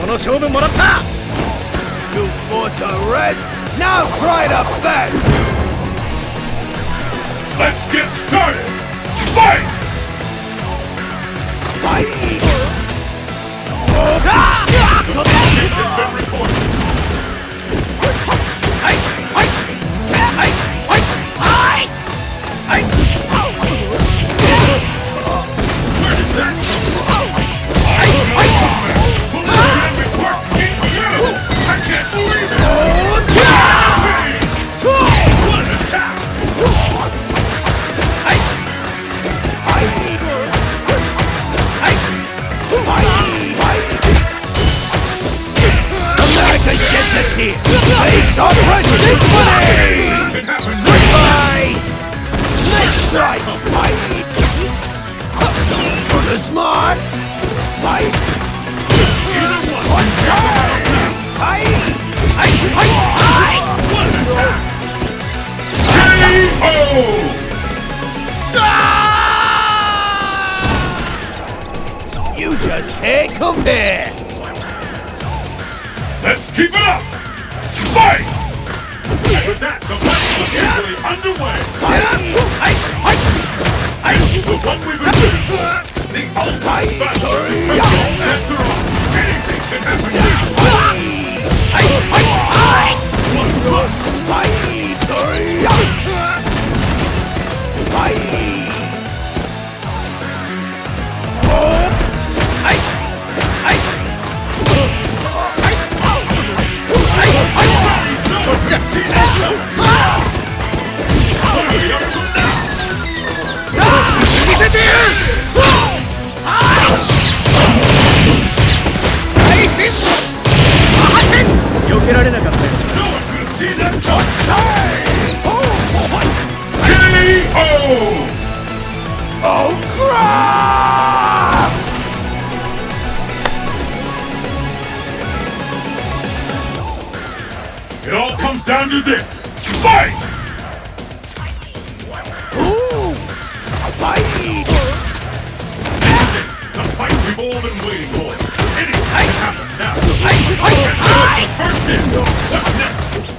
この勝負もらった。 You fought to rest, now try to bend! Let's get started! Fight! Fight! The hit has been reported. Where did that come from? I can't believe it! What an attack! America gets it here! Face on symphony! Goodbye! Let's strike! Fight! For the smart! Fight! Either one! One time! Fight! What an attack! K.O. You just can't compare! Let's keep it up! Fight! And with that, the fight is officially underway! The one we've been waiting for! The ultimate battle! After all, anything can happen now! One punch! Oh, crap! It all comes down to this! Fight! Ooh! Fight! The fight we've all been waiting for! Anything can happen now! First in! What's next?